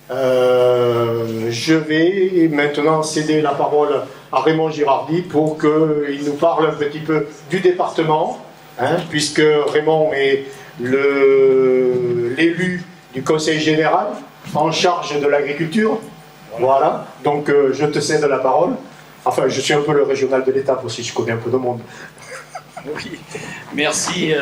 Je vais maintenant céder la parole à Raymond Girardi pour qu'il nous parle un petit peu du département, hein, puisque Raymond est l'élu du Conseil général en charge de l'agriculture. Voilà, donc je te cède la parole. Enfin, je suis un peu le régional de l'étape aussi, je connais un peu de monde. Oui, merci.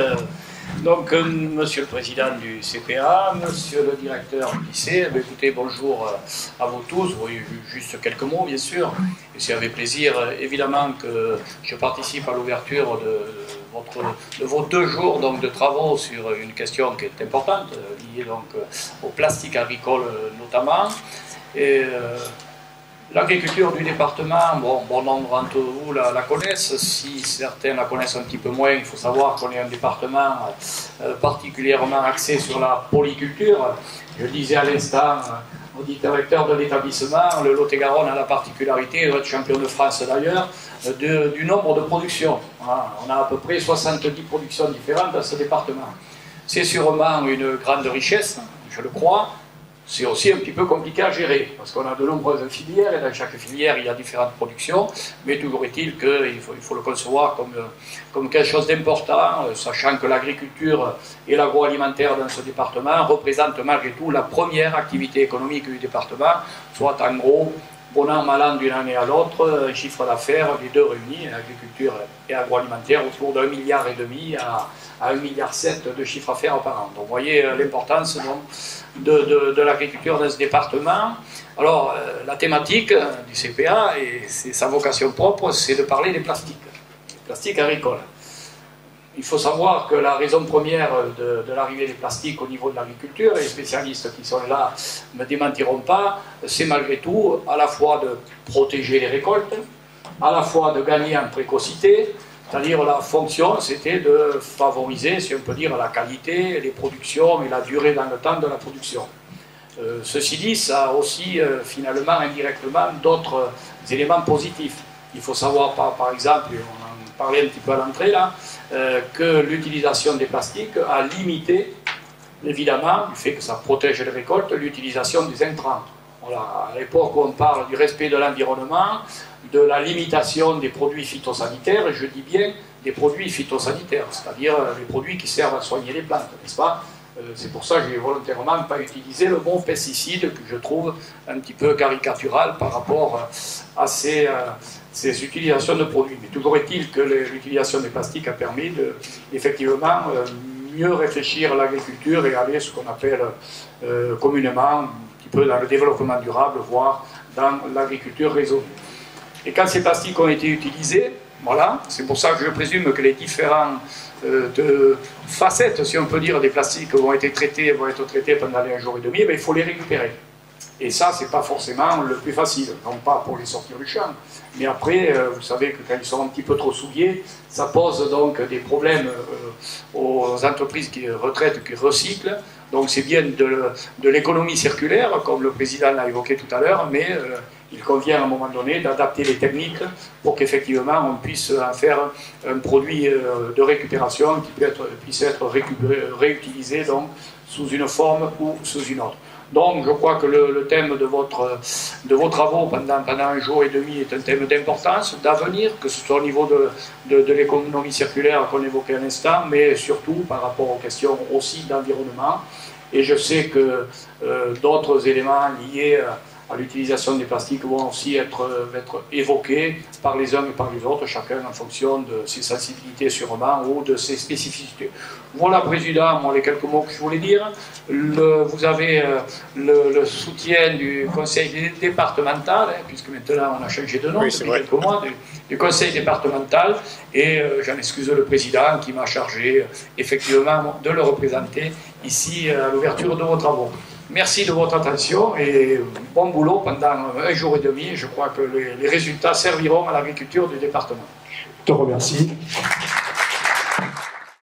Donc, monsieur le président du CPA, monsieur le directeur du lycée, écoutez, bonjour à vous tous. Oui, juste quelques mots, bien sûr. Et c'est avec plaisir, évidemment, que je participe à l'ouverture de vos 2 jours donc, de travaux sur une question qui est importante, liée donc au plastique agricole notamment. Et l'agriculture du département, bon nombre d'entre vous la connaissent. Si certains la connaissent un petit peu moins, il faut savoir qu'on est un département particulièrement axé sur la polyculture. Je le disais à l'instant au directeur de l'établissement, le Lot-et-Garonne a la particularité, il doit être champion de France d'ailleurs, du nombre de productions. Voilà, on a à peu près 70 productions différentes dans ce département. C'est sûrement une grande richesse, je le crois. C'est aussi un petit peu compliqué à gérer, parce qu'on a de nombreuses filières, et dans chaque filière, il y a différentes productions, mais toujours est-il qu'il faut le concevoir comme quelque chose d'important, sachant que l'agriculture et l'agroalimentaire dans ce département représentent malgré tout la première activité économique du département, soit en gros, bon an, mal an d'une année à l'autre, un chiffre d'affaires, les deux réunis, agriculture et agroalimentaire, autour d'1,5 milliard à 1,7 milliard de chiffre d'affaires par an. Donc vous voyez l'importance de l'agriculture dans ce département. Alors la thématique du CPA, et c'est sa vocation propre, c'est de parler des plastiques agricoles. Il faut savoir que la raison première de l'arrivée des plastiques au niveau de l'agriculture, et les spécialistes qui sont là ne me démentiront pas, c'est malgré tout à la fois de protéger les récoltes, à la fois de gagner en précocité, c'est-à-dire la fonction c'était de favoriser, si on peut dire, la qualité, les productions et la durée dans le temps de la production. Ceci dit, ça a aussi finalement indirectement d'autres éléments positifs. Il faut savoir par exemple, on en parlait un petit peu à l'entrée là, que l'utilisation des plastiques a limité, évidemment, du fait que ça protège les récoltes, l'utilisation des intrants. Voilà, à l'époque où on parle du respect de l'environnement, de la limitation des produits phytosanitaires, et je dis bien des produits phytosanitaires, c'est-à-dire les produits qui servent à soigner les plantes, n'est-ce pas? C'est pour ça que j'ai volontairement pas utilisé le mot pesticide, que je trouve un petit peu caricatural par rapport à ces utilisations de produits. Mais toujours est-il que l'utilisation des plastiques a permis de, effectivement, mieux réfléchir à l'agriculture et aller ce qu'on appelle communément un petit peu dans le développement durable, voire dans l'agriculture raisonnée. Et quand ces plastiques ont été utilisés, voilà, c'est pour ça que je présume que les différents facettes, si on peut dire, des plastiques vont être traités pendant les 1 jour et demi, ben, il faut les récupérer. Et ça, c'est pas forcément le plus facile, non pas pour les sortir du champ, mais après, vous savez que quand ils sont un petit peu trop souillés, ça pose donc des problèmes aux entreprises qui retraitent, qui recyclent. Donc c'est bien de l'économie circulaire, comme le président l'a évoqué tout à l'heure, mais il convient à un moment donné d'adapter les techniques pour qu'effectivement on puisse en faire un produit de récupération qui puisse être réutilisé donc, sous une forme ou sous une autre. Donc je crois que le thème de vos travaux pendant 1 jour et demi est un thème d'importance, d'avenir, que ce soit au niveau de l'économie circulaire qu'on évoquait un instant, mais surtout par rapport aux questions aussi d'environnement. Et je sais que d'autres éléments liés à l'utilisation des plastiques vont aussi être évoqués par les uns et par les autres, chacun en fonction de ses sensibilités sûrement ou de ses spécificités. Voilà, Président, moi les quelques mots que je voulais dire. Vous avez le soutien du Conseil départemental, hein, puisque maintenant on a changé de nom depuis quelques mois, du Conseil départemental, et j'en excuse le Président qui m'a chargé effectivement de le représenter ici à l'ouverture de vos travaux. Merci de votre attention et bon boulot pendant 1 jour et demi. Je crois que les résultats serviront à l'agriculture du département. Je te remercie.